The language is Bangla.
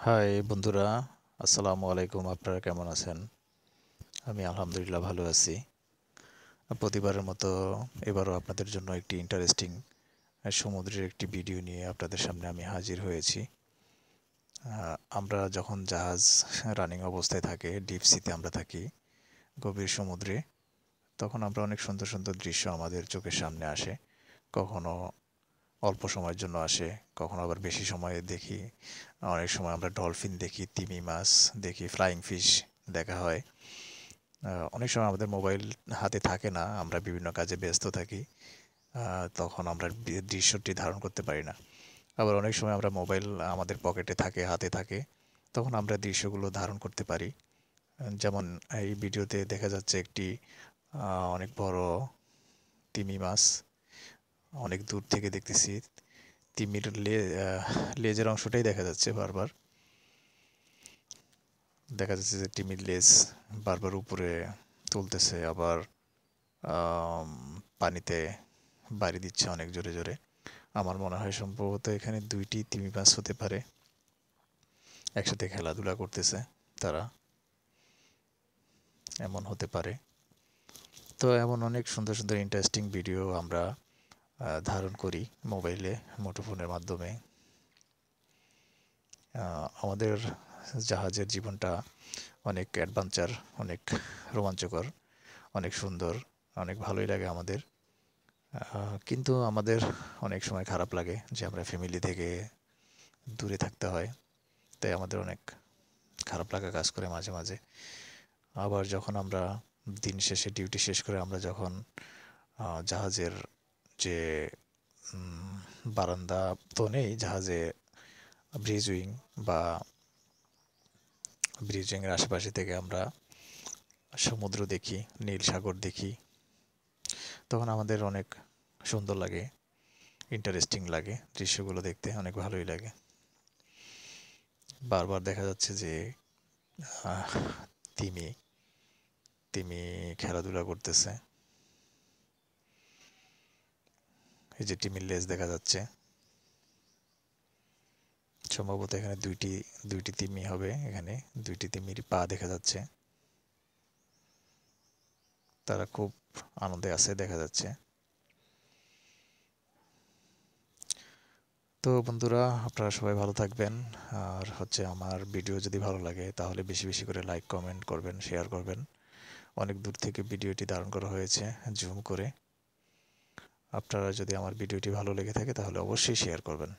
হাই বন্ধুরা, আসসালামু আলাইকুম। আপনারা কেমন আছেন? আমি আলহামদুলিল্লাহ ভালো আছি। প্রতিবারের মতো এবারও আপনাদের জন্য একটি ইন্টারেস্টিং সমুদ্রের একটি ভিডিও নিয়ে আপনাদের সামনে আমি হাজির হয়েছি। আমরা যখন জাহাজ রানিং অবস্থায় থাকে, ডিপ সিতে আমরা থাকি, গভীর সমুদ্রে, তখন আমরা অনেক সুন্দর সুন্দর দৃশ্য আমাদের চোখের সামনে আসে। কখনো অল্প সময়ের জন্য আসে, কখনো আবার বেশি সময়ে দেখি। অনেক সময় আমরা ডলফিন দেখি, তিমি মাছ দেখি, ফ্লাইং ফিশ দেখা হয়। অনেক সময় আমাদের মোবাইল হাতে থাকে না, আমরা বিভিন্ন কাজে ব্যস্ত থাকি। তখন আমরা দৃশ্যটি ধারণ করতে পারি না। আবার অনেক সময় আমরা মোবাইল আমাদের পকেটে থাকে, হাতে থাকে, তখন আমরা দৃশ্যগুলো ধারণ করতে পারি। যেমন এই ভিডিওতে দেখা যাচ্ছে একটি অনেক বড় তিমি মাছ। অনেক দূর থেকে দেখতেছি, তিমির লেজের অংশটাই দেখা যাচ্ছে বারবার। দেখা যাচ্ছে যে তিমির লেজ বারবার উপরে তুলতেছে, আবার আম, পানিতে বাড়ি দিচ্ছে অনেক জোরে জোরে। আমার মনে হয় সম্ভবত এখানে দুইটি তিমি মাছ হতে পারে, একসাথে খেলাধুলা করতেছে তারা, এমন হতে পারে। তো এমন অনেক সুন্দর সুন্দর ইন্টারেস্টিং ভিডিও আমরা ধারণ করি মোবাইলে, মুঠোফোনের মাধ্যমে। আমাদের জাহাজের জীবনটা অনেক অ্যাডভেঞ্চার, অনেক রোমাঞ্চকর, অনেক সুন্দর, অনেক ভালোই লাগে আমাদের। কিন্তু আমাদের অনেক সময় খারাপ লাগে যে আমরা ফ্যামিলি থেকে দূরে থাকতে হয়, তাই আমাদের অনেক খারাপ লাগা কাজ করে মাঝে মাঝে। আবার যখন আমরা দিন শেষে ডিউটি শেষ করে আমরা যখন জাহাজের যে বারান্দা তো নেই জাহাজে, ব্রিজ উইং বা ব্রিজ উইংয়ের আশেপাশে থেকে আমরা সমুদ্র দেখি, নীল সাগর দেখি, তখন আমাদের অনেক সুন্দর লাগে, ইন্টারেস্টিং লাগে, দৃশ্যগুলো দেখতে অনেক ভালোই লাগে। বারবার দেখা যাচ্ছে যে আহ, তিমি তিমি খেলাধুলা করতেছে। এই যে তিমির লেজ দেখা যাচ্ছে, সম্ভবত এখানে দুইটি দুইটি তিমি হবে। এখানে দুইটি তিমির পা দেখা যাচ্ছে, তারা খুব আনন্দে আছে দেখা যাচ্ছে। তো বন্ধুরা, আপনারা সবাই ভালো থাকবেন। আর হচ্ছে আমার ভিডিও যদি ভালো লাগে তাহলে বেশি বেশি করে লাইক, কমেন্ট করবেন, শেয়ার করবেন। অনেক দূর থেকে ভিডিওটি ধারণ করা হয়েছে জুম করে। আপনারা যদি আমার ভিডিওটি ভালো লেগে থাকে তাহলে অবশ্যই শেয়ার করবেন।